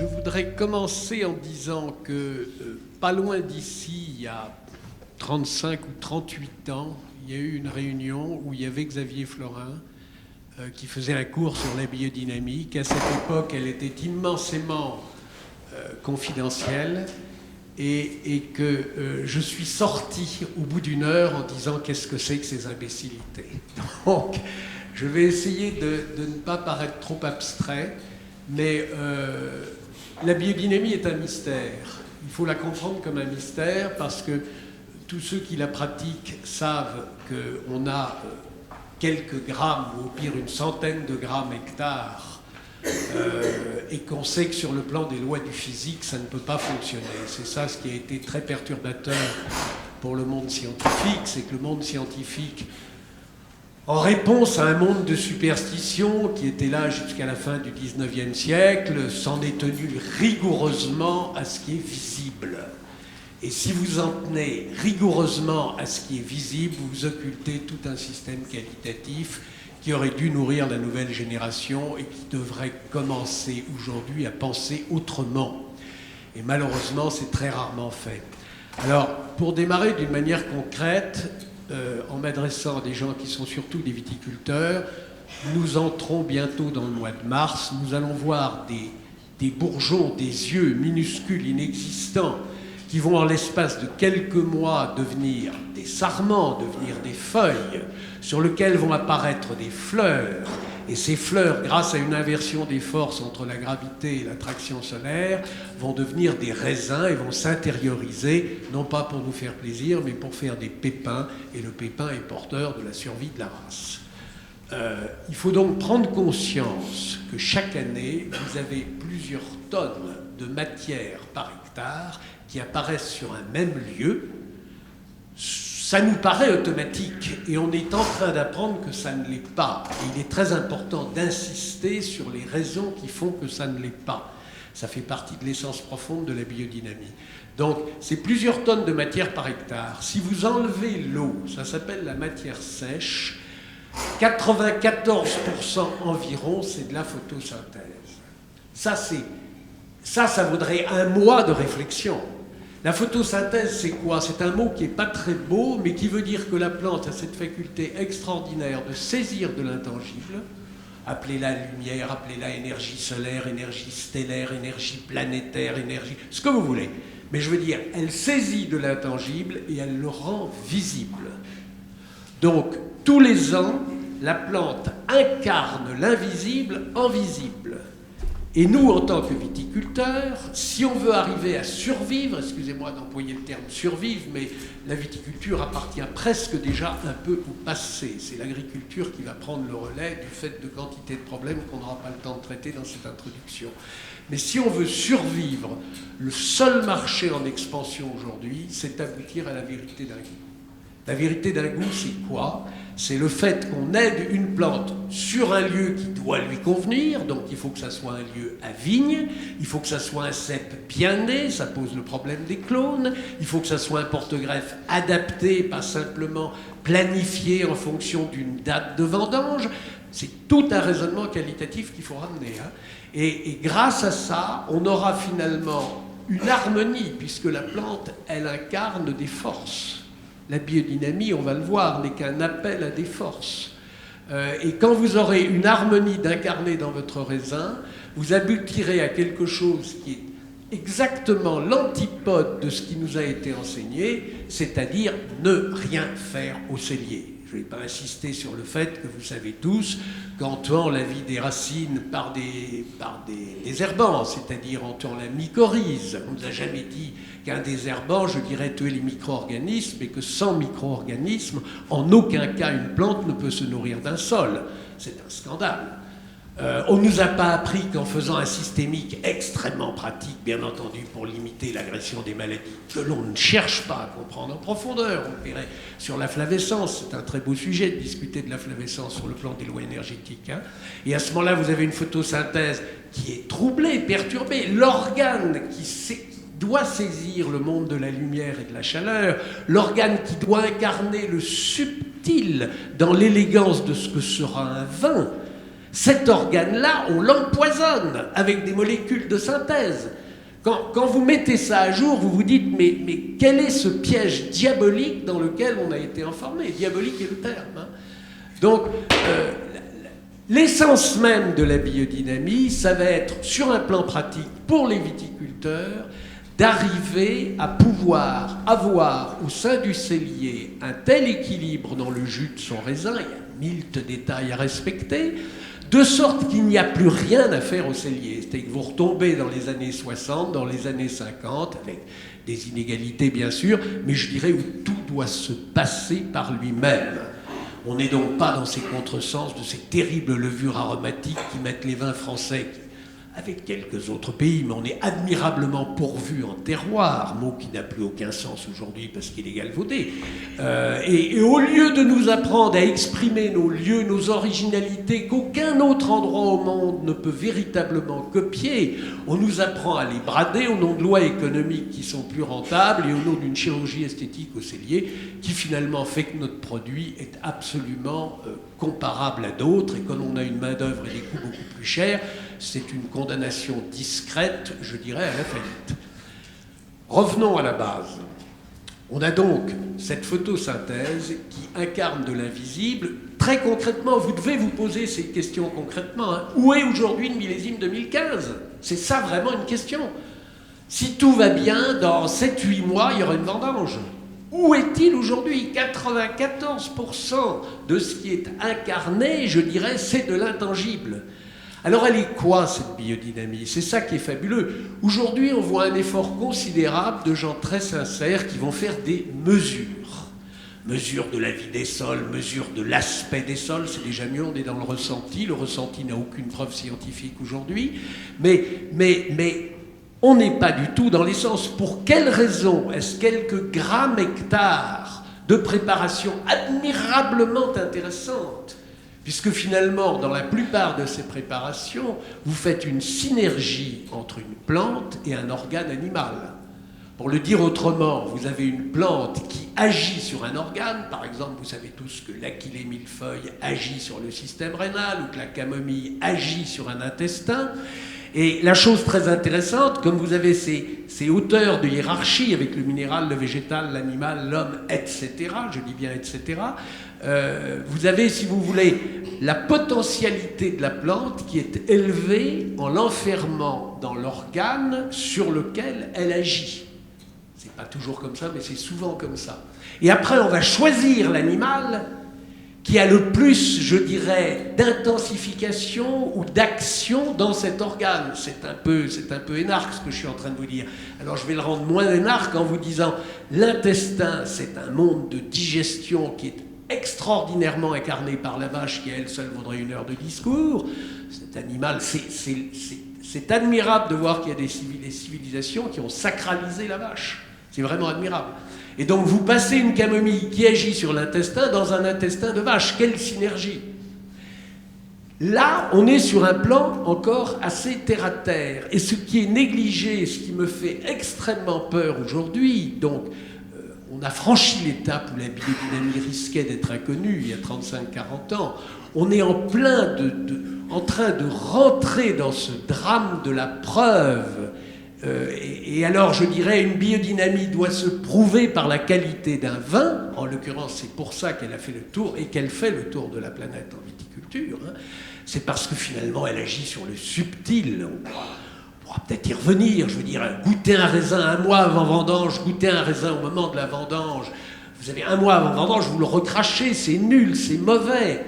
Je voudrais commencer en disant que pas loin d'ici, il y a 35 ou 38 ans, il y a eu une réunion où il y avait Xavier Florin qui faisait un cours sur la biodynamique. À cette époque, elle était immensément confidentielle et que je suis sorti au bout d'une heure en disant qu'est-ce que c'est que ces imbécilités. Donc, je vais essayer de ne pas paraître trop abstrait, mais la biodynamie est un mystère. Il faut la comprendre comme un mystère parce que tous ceux qui la pratiquent savent qu'on a quelques grammes, ou au pire une centaine de grammes hectares, et qu'on sait que sur le plan des lois du physique, ça ne peut pas fonctionner. C'est ça ce qui a été très perturbateur pour le monde scientifique, c'est que le monde scientifique, en réponse à un monde de superstition qui était là jusqu'à la fin du XIXe siècle, s'en est tenu rigoureusement à ce qui est visible. Et si vous en tenez rigoureusement à ce qui est visible, vous occultez tout un système qualitatif qui aurait dû nourrir la nouvelle génération et qui devrait commencer aujourd'hui à penser autrement. Et malheureusement, c'est très rarement fait. Alors, pour démarrer d'une manière concrète, en m'adressant à des gens qui sont surtout des viticulteurs, nous entrons bientôt dans le mois de mars, nous allons voir des bourgeons, des yeux minuscules, inexistants, qui vont en l'espace de quelques mois devenir des sarments, devenir des feuilles, sur lesquelles vont apparaître des fleurs. Et ces fleurs, grâce à une inversion des forces entre la gravité et l'attraction solaire, vont devenir des raisins et vont s'intérioriser, non pas pour nous faire plaisir, mais pour faire des pépins. Et le pépin est porteur de la survie de la race. Il faut donc prendre conscience que chaque année, vous avez plusieurs tonnes de matière par hectare qui apparaissent sur un même lieu. Ça nous paraît automatique et on est en train d'apprendre que ça ne l'est pas. Et il est très important d'insister sur les raisons qui font que ça ne l'est pas. Ça fait partie de l'essence profonde de la biodynamie. Donc, c'est plusieurs tonnes de matière par hectare. Si vous enlevez l'eau, ça s'appelle la matière sèche, 94% environ, c'est de la photosynthèse. Ça vaudrait un mois de réflexion. La photosynthèse, c'est quoi? C'est un mot qui n'est pas très beau, mais qui veut dire que la plante a cette faculté extraordinaire de saisir de l'intangible. Appelez-la lumière, appelez-la énergie solaire, énergie stellaire, énergie planétaire, énergie... ce que vous voulez. Mais je veux dire, elle saisit de l'intangible et elle le rend visible. Donc, tous les ans, la plante incarne l'invisible en visible. Et nous, en tant que viticulteurs, si on veut arriver à survivre, excusez-moi d'employer le terme survivre, mais la viticulture appartient presque déjà un peu au passé. C'est l'agriculture qui va prendre le relais du fait de quantité de problèmes qu'on n'aura pas le temps de traiter dans cette introduction. Mais si on veut survivre, le seul marché en expansion aujourd'hui, c'est aboutir à la vérité d'un goût. La vérité d'un goût, c'est quoi? C'est le fait qu'on aide une plante sur un lieu qui doit lui convenir, donc il faut que ça soit un lieu à vigne, il faut que ça soit un cep bien né, ça pose le problème des clones, il faut que ça soit un porte-greffe adapté, pas simplement planifié en fonction d'une date de vendange. C'est tout un raisonnement qualitatif qu'il faut ramener. Et grâce à ça, on aura finalement une harmonie, puisque la plante, elle incarne des forces. La biodynamie, on va le voir, n'est qu'un appel à des forces. Et quand vous aurez une harmonie d'incarner dans votre raisin, vous aboutirez à quelque chose qui est exactement l'antipode de ce qui nous a été enseigné, c'est-à-dire ne rien faire au cellier. Je ne vais pas insister sur le fait que vous savez tous qu'en tuant la vie des racines par des désherbants, c'est-à-dire en tuant la mycorhize, on ne nous a jamais dit qu'un désherbant, je dirais, tuer les micro-organismes et que sans micro-organismes, en aucun cas une plante ne peut se nourrir d'un sol. C'est un scandale. On ne nous a pas appris qu'en faisant un systémique extrêmement pratique, bien entendu, pour limiter l'agression des maladies, que l'on ne cherche pas à comprendre en profondeur, on verrait sur la flavescence, c'est un très beau sujet de discuter de la flavescence sur le plan des lois énergétiques. Et à ce moment-là, vous avez une photosynthèse qui est troublée, perturbée. L'organe qui doit saisir le monde de la lumière et de la chaleur, l'organe qui doit incarner le subtil dans l'élégance de ce que sera un vin, Cet organe-là, on l'empoisonne avec des molécules de synthèse. Quand vous mettez ça à jour, vous vous dites, mais quel est ce piège diabolique dans lequel on a été informé? Diabolique est le terme. Hein. Donc, l'essence même de la biodynamie, ça va être, sur un plan pratique, pour les viticulteurs, d'arriver à pouvoir avoir au sein du cellier un tel équilibre dans le jus de son raisin, il y a 1000 détails à respecter, de sorte qu'il n'y a plus rien à faire au cellier. C'est-à-dire que vous retombez dans les années 60, dans les années 50, avec des inégalités bien sûr, mais je dirais où tout doit se passer par lui-même. On n'est donc pas dans ces contresens de ces terribles levures aromatiques qui mettent les vins français, avec quelques autres pays, mais on est admirablement pourvu en terroir, mot qui n'a plus aucun sens aujourd'hui parce qu'il est galvaudé. Et au lieu de nous apprendre à exprimer nos lieux, nos originalités qu'aucun autre endroit au monde ne peut véritablement copier, on nous apprend à les brader au nom de lois économiques qui sont plus rentables et au nom d'une chirurgie esthétique au cellier qui finalement fait que notre produit est absolument comparable à d'autres et quand on a une main-d'œuvre et des coûts beaucoup plus chers, c'est une condamnation discrète, je dirais, à la faillite. Revenons à la base. On a donc cette photosynthèse qui incarne de l'invisible. Très concrètement, vous devez vous poser ces questions concrètement. Hein. Où est aujourd'hui le millésime 2015? C'est ça vraiment une question. Si tout va bien, dans 7-8 mois, il y aura une vendange. Où est-il aujourd'hui? 94% de ce qui est incarné, je dirais, c'est de l'intangible. Alors elle est quoi cette biodynamie? C'est ça qui est fabuleux. Aujourd'hui, on voit un effort considérable de gens très sincères qui vont faire des mesures. Mesure de la vie des sols, mesure de l'aspect des sols, c'est déjà mieux, on est dans le ressenti. Le ressenti n'a aucune preuve scientifique aujourd'hui. Mais on n'est pas du tout dans l'essence. Pour quelle raison est-ce quelques grammes hectares de préparation admirablement intéressante? Puisque finalement, dans la plupart de ces préparations, vous faites une synergie entre une plante et un organe animal. Pour le dire autrement, vous avez une plante qui agit sur un organe. Par exemple, vous savez tous que l'achillée millefeuille agit sur le système rénal ou que la camomille agit sur un intestin. Et la chose très intéressante, comme vous avez ces hauteurs de hiérarchie avec le minéral, le végétal, l'animal, l'homme, etc., je dis bien etc., vous avez, si vous voulez, la potentialité de la plante qui est élevée en l'enfermant dans l'organe sur lequel elle agit. C'est pas toujours comme ça, mais c'est souvent comme ça. Et après, on va choisir l'animal qui a le plus, je dirais, d'intensification ou d'action dans cet organe. C'est un peu énarque ce que je suis en train de vous dire. Alors je vais le rendre moins énarque en vous disant l'intestin, c'est un monde de digestion qui est extraordinairement incarné par la vache qui, à elle seule, vaudrait 1 heure de discours. Cet animal, c'est admirable de voir qu'il y a des civilisations qui ont sacralisé la vache. C'est vraiment admirable. Et donc vous passez une camomille qui agit sur l'intestin dans un intestin de vache. Quelle synergie! Là, on est sur un plan encore assez terre-à-terre. Et ce qui est négligé, ce qui me fait extrêmement peur aujourd'hui, donc on a franchi l'étape où la biodynamie risquait d'être inconnue il y a 35-40 ans. On est en train de rentrer dans ce drame de la preuve. Et alors, je dirais, une biodynamie doit se prouver par la qualité d'un vin. En l'occurrence, c'est pour ça qu'elle a fait le tour et qu'elle fait le tour de la planète en viticulture. Hein. C'est parce que finalement, elle agit sur le subtil. On pourra peut-être y revenir. Je veux dire, goûter un raisin 1 mois avant vendange, goûter un raisin au moment de la vendange. Vous avez 1 mois avant vendange, vous le recrachez, c'est nul, c'est mauvais.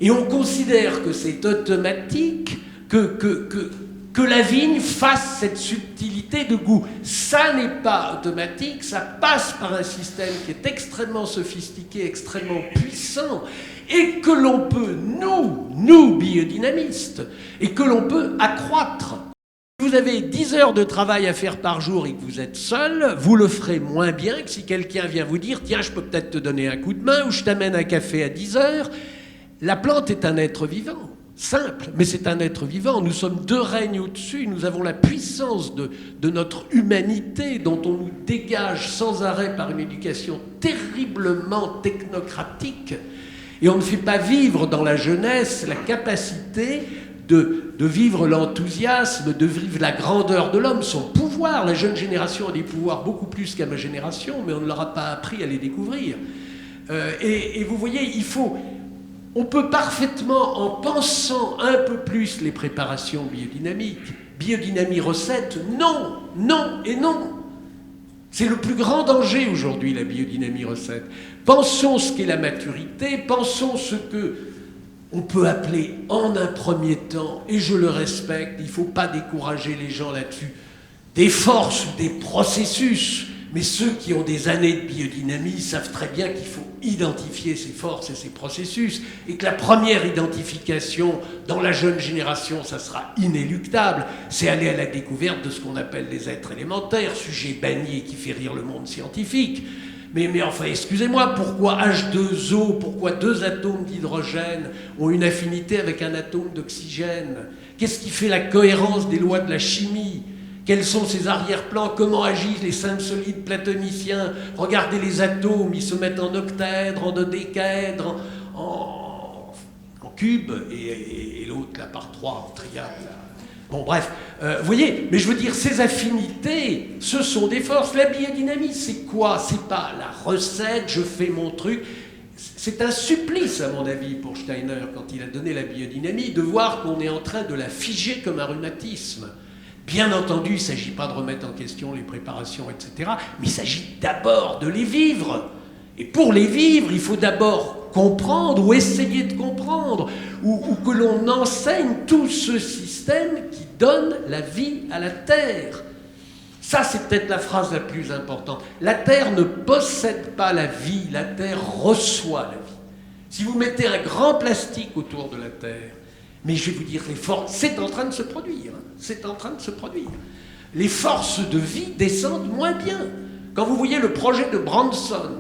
Et on considère que c'est automatique, que la vigne fasse cette subtilité de goût. Ça n'est pas automatique, ça passe par un système qui est extrêmement sophistiqué, extrêmement puissant, et que l'on peut, nous biodynamistes, et que l'on peut accroître. Si vous avez 10 heures de travail à faire par jour et que vous êtes seul, vous le ferez moins bien que si quelqu'un vient vous dire « Tiens, je peux peut-être te donner un coup de main ou je t'amène un café à 10 heures ». La plante est un être vivant. Simple, mais c'est un être vivant. Nous sommes 2 règnes au-dessus. Nous avons la puissance de notre humanité dont on nous dégage sans arrêt par une éducation terriblement technocratique. Et on ne fait pas vivre dans la jeunesse la capacité de vivre l'enthousiasme, de vivre la grandeur de l'homme, son pouvoir. La jeune génération a des pouvoirs beaucoup plus qu'à ma génération, mais on ne leur a pas appris à les découvrir. Et vous voyez, on peut parfaitement, en pensant un peu plus les préparations biodynamiques, biodynamie recette, non, non et non. C'est le plus grand danger aujourd'hui, la biodynamie recette. Pensons ce qu'est la maturité, pensons ce que on peut appeler en un premier temps, et je le respecte, il ne faut pas décourager les gens là-dessus, des forces ou des processus. Mais ceux qui ont des années de biodynamie savent très bien qu'il faut identifier ces forces et ces processus, et que la première identification dans la jeune génération, ça sera inéluctable, c'est aller à la découverte de ce qu'on appelle les êtres élémentaires, sujet banni et qui fait rire le monde scientifique. Mais enfin, excusez-moi, pourquoi H2O, pourquoi 2 atomes d'hydrogène ont une affinité avec un atome d'oxygène? Qu'est-ce qui fait la cohérence des lois de la chimie? Quels sont ces arrière-plans? Comment agissent les simples solides platoniciens? Regardez les atomes, ils se mettent en octaèdre, en dodécaèdre, en cube, et l'autre là par 3, en triade. Bon, bref, vous voyez, mais je veux dire, ces affinités, ce sont des forces. La biodynamie, c'est quoi? C'est pas la recette, je fais mon truc. C'est un supplice, à mon avis, pour Steiner, quand il a donné la biodynamie, de voir qu'on est en train de la figer comme un rhumatisme. Bien entendu, il ne s'agit pas de remettre en question les préparations, etc., mais il s'agit d'abord de les vivre. Et pour les vivre, il faut d'abord comprendre ou essayer de comprendre, ou que l'on enseigne tout ce système qui donne la vie à la Terre. Ça, c'est peut-être la phrase la plus importante. La Terre ne possède pas la vie, la Terre reçoit la vie. Si vous mettez un grand plastique autour de la Terre, mais je vais vous dire, les forces, c'est en train de se produire, hein, c'est en train de se produire. Les forces de vie descendent moins bien. Quand vous voyez le projet de Branson,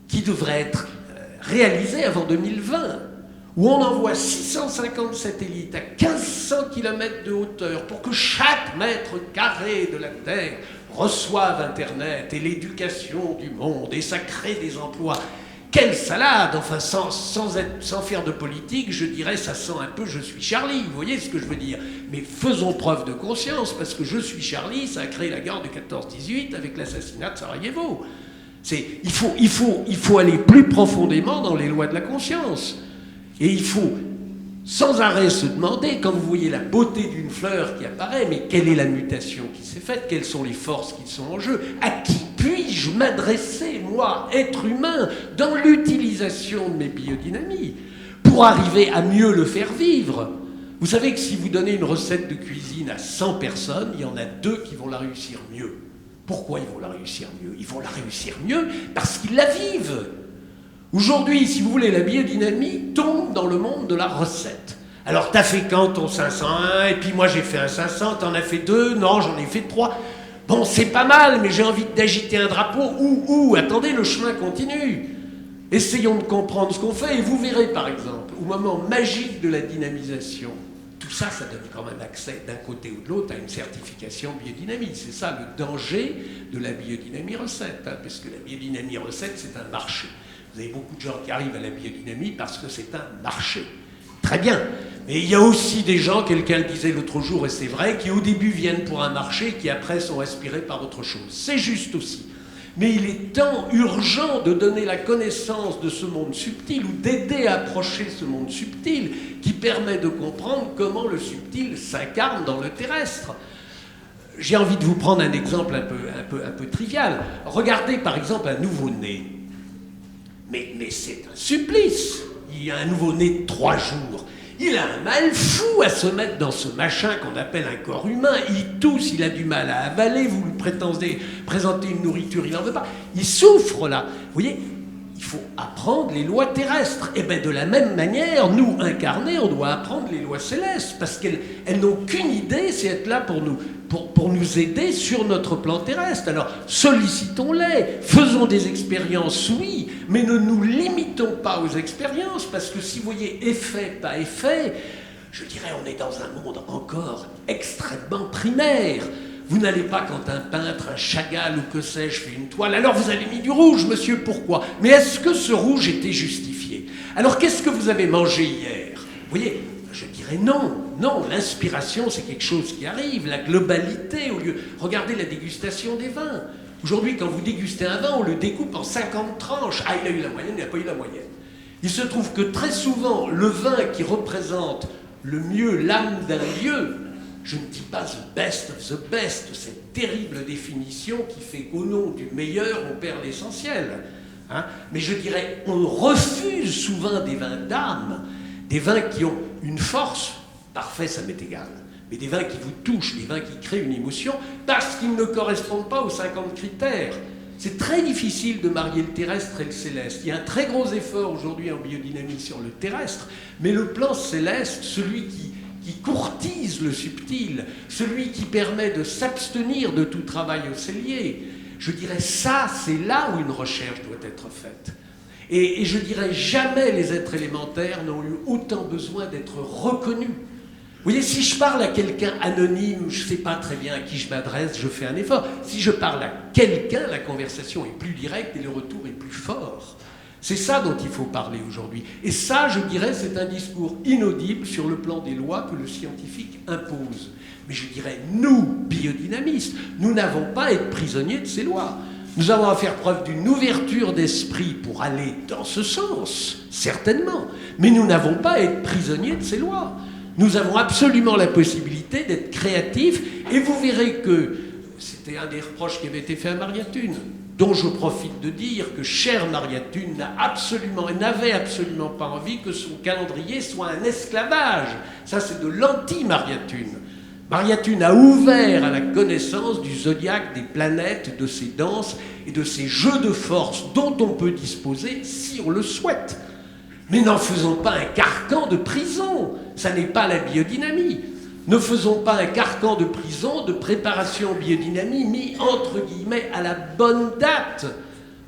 qui devrait être réalisé avant 2020, où on envoie 650 satellites à 1500 km de hauteur pour que chaque mètre carré de la Terre reçoive Internet et l'éducation du monde, et ça crée des emplois. Quelle salade! Enfin, sans faire de politique, je dirais, ça sent un peu « je suis Charlie », vous voyez ce que je veux dire? Mais faisons preuve de conscience, parce que « je suis Charlie », ça a créé la guerre de 14-18 avec l'assassinat de Sarajevo. Il faut aller plus profondément dans les lois de la conscience. Et il faut sans arrêt se demander, quand vous voyez la beauté d'une fleur qui apparaît, mais quelle est la mutation qui s'est faite? Quelles sont les forces qui sont en jeu? À qui puis-je m'adresser, moi, être humain, dans l'utilisation de mes biodynamies, pour arriver à mieux le faire vivre? Vous savez que si vous donnez une recette de cuisine à 100 personnes, il y en a 2 qui vont la réussir mieux. Pourquoi ils vont la réussir mieux? Ils vont la réussir mieux parce qu'ils la vivent. Aujourd'hui, si vous voulez, la biodynamie tombe dans le monde de la recette. Alors, t'as fait quand ton 501? Et puis moi, j'ai fait un 500. T'en as fait 2? Non, j'en ai fait 3. Bon, c'est pas mal, mais j'ai envie d'agiter un drapeau. Attendez, le chemin continue. Essayons de comprendre ce qu'on fait. Et vous verrez, par exemple, au moment magique de la dynamisation, tout ça, ça donne quand même accès d'un côté ou de l'autre à une certification biodynamie. C'est ça le danger de la biodynamie recette, hein, parce que la biodynamie recette, c'est un marché. Vous avez beaucoup de gens qui arrivent à la biodynamie parce que c'est un marché. Très bien. Mais il y a aussi des gens, quelqu'un le disait l'autre jour, et c'est vrai, qui au début viennent pour un marché, qui après sont aspirés par autre chose. C'est juste aussi. Mais il est temps urgent de donner la connaissance de ce monde subtil, ou d'aider à approcher ce monde subtil, qui permet de comprendre comment le subtil s'incarne dans le terrestre. J'ai envie de vous prendre un exemple un peu trivial. Regardez par exemple un nouveau-né. Mais c'est un supplice. Il y a un nouveau-né de 3 jours. Il a un mal fou à se mettre dans ce machin qu'on appelle un corps humain. Il tousse, il a du mal à avaler, vous lui présentez une nourriture, il n'en veut pas. Il souffre là. Vous voyez, il faut apprendre les lois terrestres. Et bien de la même manière, nous, incarnés, on doit apprendre les lois célestes, parce qu'elles n'ont qu'une idée, c'est être là pour nous aider sur notre plan terrestre. Alors, sollicitons-les, faisons des expériences, oui, mais ne nous limitons pas aux expériences, parce que si vous voyez effet, pas effet, je dirais on est dans un monde encore extrêmement primaire. Vous n'allez pas, quand un peintre, un Chagall ou que sais-je fait une toile, alors vous avez mis du rouge, monsieur, pourquoi? Mais est-ce que ce rouge était justifié? atelier. Alors qu'est-ce que vous avez mangé hier? Vous voyez, je dirais non, non, l'inspiration c'est quelque chose qui arrive, la globalité au lieu... Regardez la dégustation des vins. Aujourd'hui, quand vous dégustez un vin, on le découpe en 50 tranches. Ah, il a eu la moyenne, il n'a pas eu la moyenne. Il se trouve que très souvent, le vin qui représente le mieux l'âme d'un lieu, je ne dis pas the best of the best, cette terrible définition qui fait qu'au nom du meilleur, on perd l'essentiel. Hein? Mais je dirais, on refuse souvent des vins d'âme, des vins qui ont une force, parfait, ça m'est égal, mais des vins qui vous touchent, des vins qui créent une émotion, parce qu'ils ne correspondent pas aux 50 critères. C'est très difficile de marier le terrestre et le céleste. Il y a un très gros effort aujourd'hui en biodynamie sur le terrestre, mais le plan céleste, celui qui courtise le subtil, celui qui permet de s'abstenir de tout travail au cellier, je dirais ça, c'est là où une recherche doit être faite. Et je dirais jamais les êtres élémentaires n'ont eu autant besoin d'être reconnus. Vous voyez, si je parle à quelqu'un anonyme, je ne sais pas très bien à qui je m'adresse, je fais un effort. Si je parle à quelqu'un, la conversation est plus directe et le retour est plus fort. C'est ça dont il faut parler aujourd'hui. Et ça, je dirais, c'est un discours inaudible sur le plan des lois que le scientifique impose. Mais je dirais, nous, biodynamistes, nous n'avons pas à être prisonniers de ces lois. Nous avons à faire preuve d'une ouverture d'esprit pour aller dans ce sens, certainement. Mais nous n'avons pas à être prisonniers de ces lois. Nous avons absolument la possibilité d'être créatifs. Et vous verrez que c'était un des reproches qui avait été fait à Maria Thune, dont je profite de dire que chère Maria Thune n'avait absolument pas envie que son calendrier soit un esclavage. Ça, c'est de l'anti-Maria Thune. Maria Thune a ouvert à la connaissance du zodiaque, des planètes, de ses danses et de ces jeux de force dont on peut disposer si on le souhaite. Mais n'en faisons pas un carcan de prison. Ça n'est pas la biodynamie. Ne faisons pas un carcan de prison, de préparation biodynamie mis entre guillemets à la bonne date.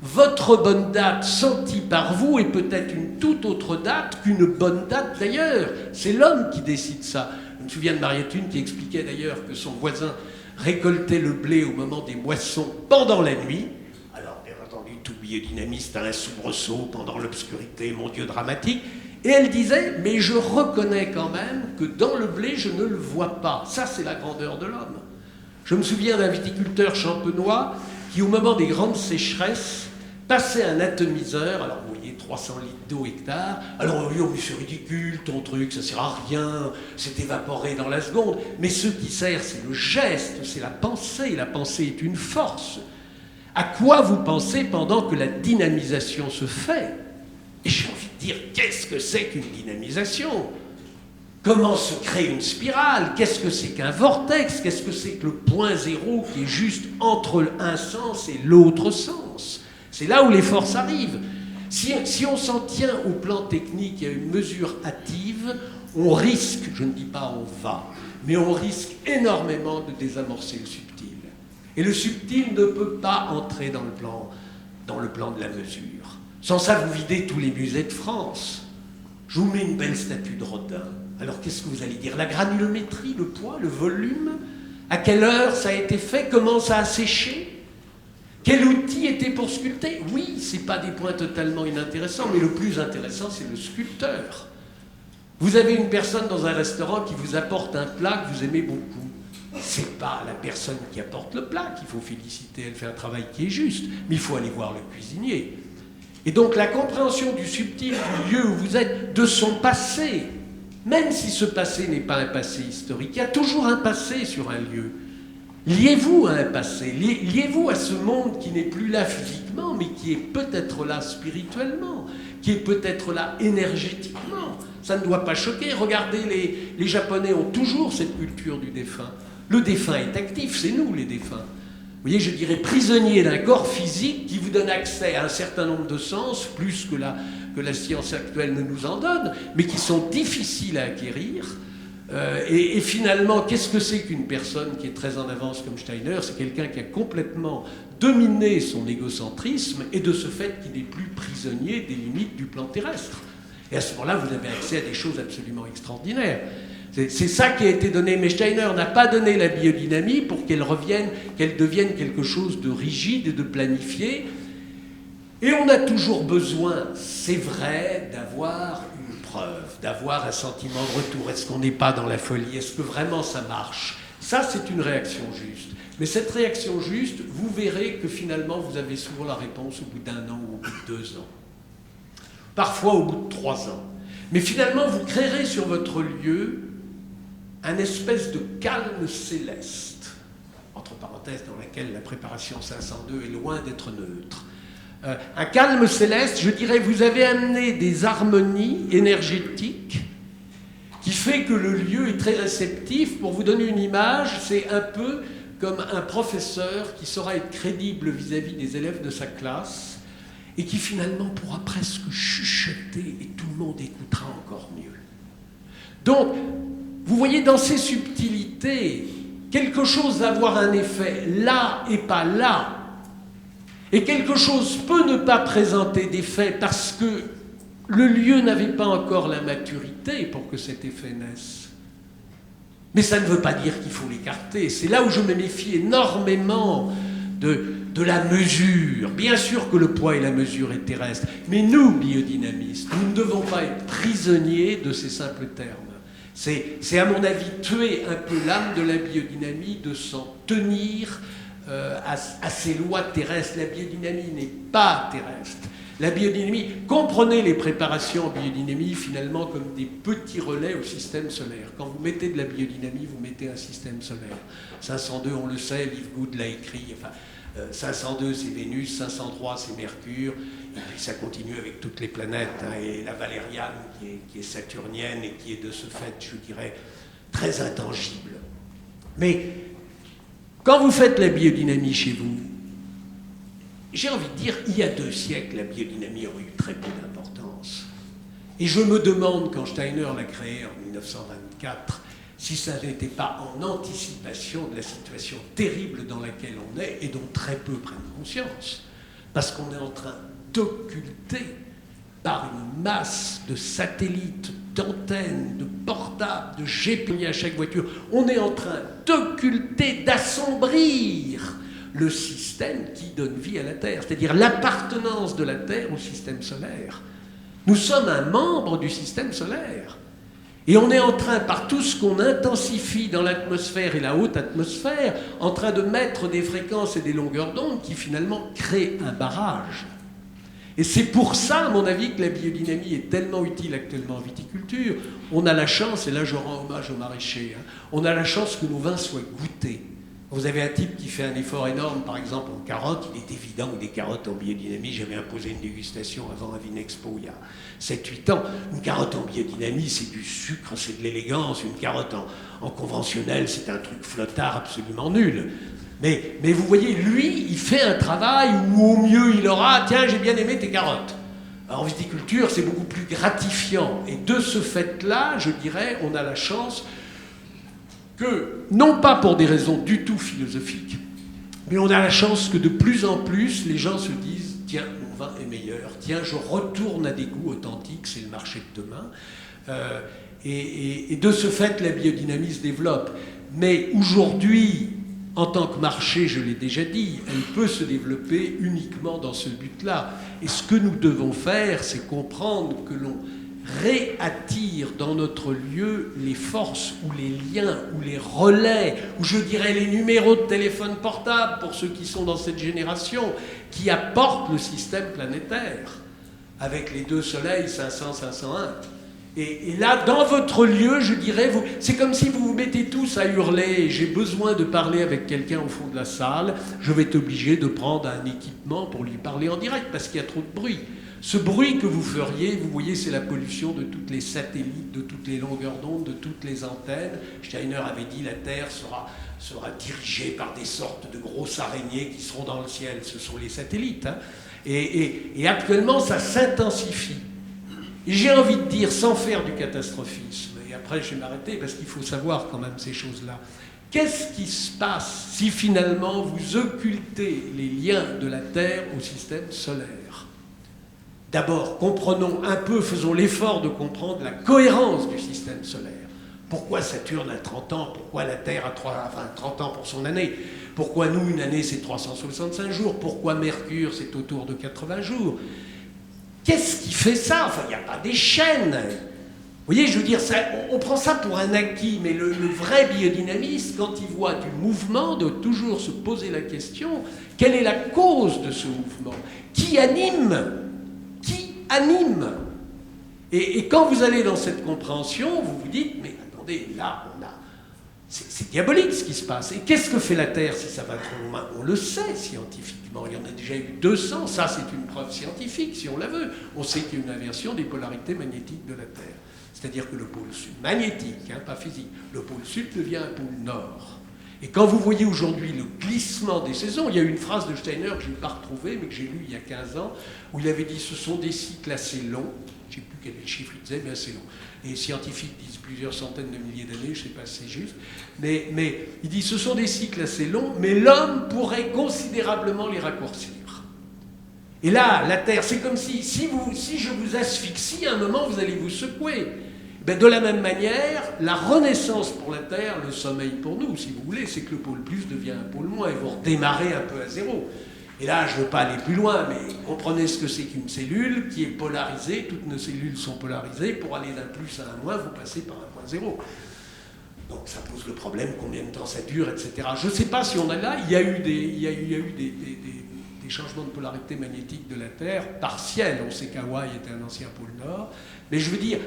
Votre bonne date sentie par vous est peut-être une toute autre date qu'une bonne date d'ailleurs. C'est l'homme qui décide ça. Je me souviens de Maria Thune qui expliquait d'ailleurs que son voisin récoltait le blé au moment des moissons pendant la nuit. Alors bien entendu, tout biodynamiste a un soubresaut pendant l'obscurité, mon Dieu, dramatique. Et elle disait, mais je reconnais quand même que dans le blé, je ne le vois pas. Ça, c'est la grandeur de l'homme. Je me souviens d'un viticulteur champenois qui, au moment des grandes sécheresses, passait un atomiseur, alors vous voyez, 300 litres d'eau hectare, alors on lui dit, oh, mais c'est ridicule, ton truc, ça sert à rien, c'est évaporé dans la seconde. Mais ce qui sert, c'est le geste, c'est la pensée est une force. À quoi vous pensez pendant que la dynamisation se fait? Et j'ai envie de dire, qu'est-ce que c'est qu'une dynamisation? Comment se crée une spirale? Qu'est-ce que c'est qu'un vortex? Qu'est-ce que c'est que le point zéro qui est juste entre un sens et l'autre sens? C'est là où les forces arrivent. Si on s'en tient au plan technique et à une mesure hâtive, on risque, je ne dis pas on va, mais on risque énormément de désamorcer le subtil. Et le subtil ne peut pas entrer dans le plan de la mesure. Sans ça, vous videz tous les musées de France. Je vous mets une belle statue de Rodin. Alors, qu'est-ce que vous allez dire? La granulométrie, le poids, le volume? À quelle heure ça a été fait? Comment ça a séché? Quel outil était pour sculpter? Oui, ce n'est pas des points totalement inintéressants, mais le plus intéressant, c'est le sculpteur. Vous avez une personne dans un restaurant qui vous apporte un plat que vous aimez beaucoup. Ce n'est pas la personne qui apporte le plat qu'il faut féliciter, elle fait un travail qui est juste, mais il faut aller voir le cuisinier. Et donc la compréhension du subtil, du lieu où vous êtes, de son passé, même si ce passé n'est pas un passé historique, il y a toujours un passé sur un lieu. Liez-vous à un passé, liez-vous à ce monde qui n'est plus là physiquement, mais qui est peut-être là spirituellement, qui est peut-être là énergétiquement. Ça ne doit pas choquer. Regardez, les Japonais ont toujours cette culture du défunt. Le défunt est actif, c'est nous les défunts. Vous voyez, je dirais prisonnier d'un corps physique qui vous donne accès à un certain nombre de sens, plus que la science actuelle ne nous en donne, mais qui sont difficiles à acquérir. Et finalement, qu'est-ce que c'est qu'une personne qui est très en avance comme Steiner? C'est quelqu'un qui a complètement dominé son égocentrisme et de ce fait qui n'est plus prisonnier des limites du plan terrestre. Et à ce moment-là, vous avez accès à des choses absolument extraordinaires. C'est ça qui a été donné, mais Steiner n'a pas donné la biodynamie pour qu'elle devienne quelque chose de rigide et de planifié. Et on a toujours besoin, c'est vrai, d'avoir une preuve, d'avoir un sentiment de retour. Est-ce qu'on n'est pas dans la folie? Est-ce que vraiment ça marche? Ça, c'est une réaction juste. Mais cette réaction juste, vous verrez que finalement, vous avez souvent la réponse au bout d'1 an ou au bout de 2 ans. Parfois au bout de 3 ans. Mais finalement, vous créerez sur votre lieu un espèce de calme céleste, entre parenthèses, dans laquelle la préparation 502 est loin d'être neutre. Un calme céleste, je dirais, vous avez amené des harmonies énergétiques qui fait que le lieu est très réceptif. Pour vous donner une image, c'est un peu comme un professeur qui saura être crédible vis-à-vis des élèves de sa classe et qui finalement pourra presque chuchoter et tout le monde écoutera encore mieux. Donc, vous voyez dans ces subtilités, quelque chose va avoir un effet là et pas là. Et quelque chose peut ne pas présenter d'effet parce que le lieu n'avait pas encore la maturité pour que cet effet naisse. Mais ça ne veut pas dire qu'il faut l'écarter. C'est là où je me méfie énormément de la mesure. Bien sûr que le poids et la mesure est terrestre, mais nous, biodynamistes, nous ne devons pas être prisonniers de ces simples termes. C'est à mon avis tuer un peu l'âme de la biodynamie de s'en tenir à ces lois terrestres. La biodynamie n'est pas terrestre. La biodynamie, comprenez les préparations en biodynamie finalement comme des petits relais au système solaire. Quand vous mettez de la biodynamie, vous mettez un système solaire. 502, on le sait, Liv Good l'a écrit, enfin, 502 c'est Vénus, 503 c'est Mercure, et puis ça continue avec toutes les planètes, hein, et la Valériane qui est saturnienne et qui est de ce fait, je dirais, très intangible. Mais quand vous faites la biodynamie chez vous, j'ai envie de dire, il y a 2 siècles, la biodynamie aurait eu très peu d'importance. Et je me demande, quand Steiner l'a créée en 1924, si ça n'était pas en anticipation de la situation terrible dans laquelle on est et dont très peu prennent conscience. Parce qu'on est en train d'occulter par une masse de satellites, d'antennes, de portables, de GPS à chaque voiture, on est en train d'occulter, d'assombrir le système qui donne vie à la Terre, c'est-à-dire l'appartenance de la Terre au système solaire. Nous sommes un membre du système solaire. Et on est en train, par tout ce qu'on intensifie dans l'atmosphère et la haute atmosphère, en train de mettre des fréquences et des longueurs d'onde qui finalement créent un barrage. Et c'est pour ça, à mon avis, que la biodynamie est tellement utile actuellement en viticulture. On a la chance, et là je rends hommage aux maraîchers, hein, on a la chance que nos vins soient goûtés. Vous avez un type qui fait un effort énorme, par exemple en carottes. Il est évident que des carottes en biodynamie, j'avais imposé une dégustation avant un Vinexpo il y a 7-8 ans. Une carotte en biodynamie, c'est du sucre, c'est de l'élégance. Une carotte en conventionnel, c'est un truc flottard absolument nul. Mais vous voyez, lui, il fait un travail où au mieux il aura « Tiens, j'ai bien aimé tes carottes ». En viticulture, c'est beaucoup plus gratifiant. Et de ce fait-là, je dirais, on a la chance que, non pas pour des raisons du tout philosophiques, mais on a la chance que de plus en plus, les gens se disent « Tiens, mon vin est meilleur, tiens, je retourne à des goûts authentiques, c'est le marché de demain. » Et de ce fait, la biodynamie se développe. Mais aujourd'hui, en tant que marché, je l'ai déjà dit, elle peut se développer uniquement dans ce but-là. Et ce que nous devons faire, c'est comprendre que l'on réattire dans notre lieu les forces ou les liens ou les relais, ou je dirais les numéros de téléphone portable pour ceux qui sont dans cette génération, qui apportent le système planétaire, avec les 2 soleils 500, 501. Et là, dans votre lieu, je dirais, c'est comme si vous vous mettez tous à hurler. J'ai besoin de parler avec quelqu'un au fond de la salle. Je vais être obligé de prendre un équipement pour lui parler en direct parce qu'il y a trop de bruit. Ce bruit que vous feriez, vous voyez, c'est la pollution de toutes les satellites, de toutes les longueurs d'onde, de toutes les antennes. Steiner avait dit la Terre sera dirigée par des sortes de grosses araignées qui seront dans le ciel. Ce sont les satellites. Hein. Et actuellement, ça s'intensifie. Et j'ai envie de dire, sans faire du catastrophisme, et après je vais m'arrêter parce qu'il faut savoir quand même ces choses-là, qu'est-ce qui se passe si finalement vous occultez les liens de la Terre au système solaire? D'abord, comprenons un peu, faisons l'effort de comprendre la cohérence du système solaire. Pourquoi Saturne a 30 ans? Pourquoi la Terre a 30 ans pour son année? Pourquoi nous, une année, c'est 365 jours? Pourquoi Mercure, c'est autour de 80 jours? Qu'est-ce qui fait ça? Enfin, il n'y a pas des chaînes. Vous voyez, je veux dire, ça, on prend ça pour un acquis, mais le vrai biodynamiste, quand il voit du mouvement, doit toujours se poser la question, quelle est la cause de ce mouvement? Qui anime? Qui anime? Et quand vous allez dans cette compréhension, vous vous dites, mais attendez, là, c'est diabolique ce qui se passe. Et qu'est-ce que fait la Terre si ça va trop loin? On le sait scientifiquement. Il y en a déjà eu 200. Ça, c'est une preuve scientifique, si on la veut. On sait qu'il y a une inversion des polarités magnétiques de la Terre. C'est-à-dire que le pôle sud, magnétique, hein, pas physique, le pôle sud devient un pôle nord. Et quand vous voyez aujourd'hui le glissement des saisons, il y a eu une phrase de Steiner que je n'ai pas retrouvée, mais que j'ai lue il y a 15 ans, où il avait dit « ce sont des cycles assez longs ». Je ne sais plus quel chiffre il disait, mais assez long. Et les scientifiques disent plusieurs centaines de milliers d'années, je ne sais pas si c'est juste. Mais il dit ce sont des cycles assez longs, mais l'homme pourrait considérablement les raccourcir. Et là, la Terre, c'est comme si je vous asphyxie, à un moment, vous allez vous secouer. Ben, de la même manière, la renaissance pour la Terre, le sommeil pour nous, si vous voulez, c'est que le pôle plus devient un pôle moins, et vous redémarrez un peu à zéro. Et là, je ne veux pas aller plus loin, mais comprenez ce que c'est qu'une cellule qui est polarisée. Toutes nos cellules sont polarisées. Pour aller d'un plus à un moins, vous passez par un point zéro. Donc ça pose le problème, combien de temps ça dure, etc. Je ne sais pas si on a là, il y a eu des changements de polarité magnétique de la Terre, partiels. On sait qu'Hawaï était un ancien pôle Nord. Mais je veux dire,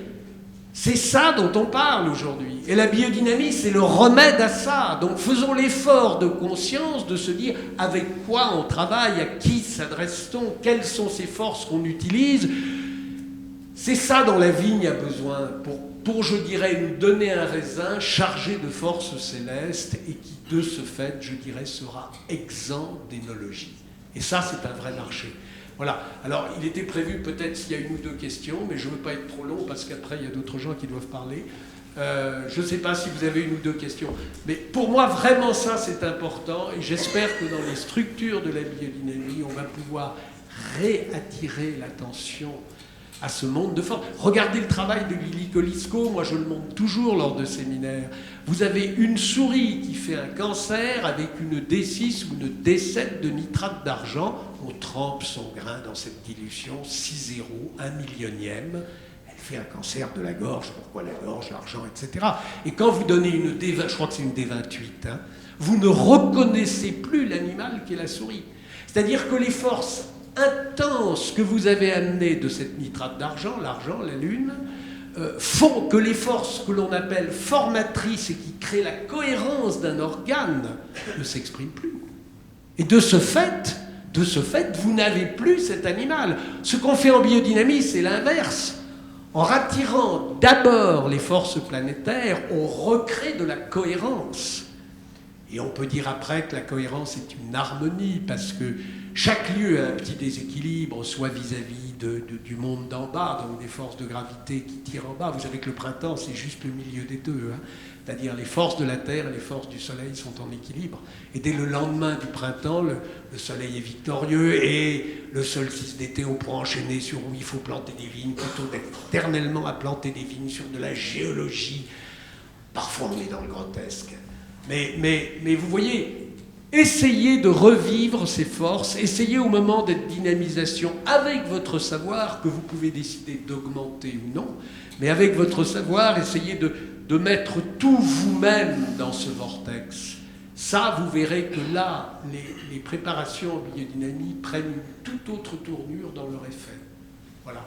c'est ça dont on parle aujourd'hui. Et la biodynamie, c'est le remède à ça. Donc faisons l'effort de conscience de se dire avec quoi on travaille, à qui s'adresse-t-on, quelles sont ces forces qu'on utilise. C'est ça dont la vigne a besoin pour, je dirais, nous donner un raisin chargé de forces célestes et qui, de ce fait, je dirais, sera exempt d'énologie. Et ça, c'est un vrai marché. Voilà. Alors, il était prévu peut-être s'il y a une ou deux questions, mais je ne veux pas être trop long parce qu'après, il y a d'autres gens qui doivent parler. Je ne sais pas si vous avez une ou deux questions. Mais pour moi, vraiment, ça, c'est important. Et j'espère que dans les structures de la biodynamie, on va pouvoir réattirer l'attention à ce monde de force. Regardez le travail de Lily Kolysko, moi je le montre toujours lors de séminaires. Vous avez une souris qui fait un cancer avec une D6 ou une D7 de nitrate d'argent. On trempe son grain dans cette dilution, 6 zéros, 1/100000. Elle fait un cancer de la gorge. Pourquoi la gorge, l'argent, etc. Et quand vous donnez une D20, je crois que c'est une D28, hein, vous ne reconnaissez plus l'animal qui est la souris. C'est-à-dire que les forces intenses que vous avez amenées de cette nitrate d'argent, l'argent, la lune, font que les forces que l'on appelle formatrices et qui créent la cohérence d'un organe ne s'expriment plus. Et de ce fait, vous n'avez plus cet animal. Ce qu'on fait en biodynamie, c'est l'inverse. En attirant d'abord les forces planétaires, on recrée de la cohérence. Et on peut dire après que la cohérence est une harmonie, parce que chaque lieu a un petit déséquilibre, soit vis-à-vis du monde d'en bas, donc des forces de gravité qui tirent en bas. Vous savez que le printemps, c'est juste le milieu des deux. Hein. C'est-à-dire les forces de la Terre et les forces du Soleil sont en équilibre. Et dès le lendemain du printemps, le Soleil est victorieux et le solstice d'été, on pourra enchaîner sur où il faut planter des vignes, plutôt d'éternellement à planter des vignes sur de la géologie. Parfois, on est dans le grotesque. Mais vous voyez, essayez de revivre ces forces, essayez au moment d'être dynamisation avec votre savoir, que vous pouvez décider d'augmenter ou non, mais avec votre savoir, essayez de mettre tout vous-même dans ce vortex. Ça, vous verrez que là, les préparations en biodynamie prennent une toute autre tournure dans leur effet. Voilà.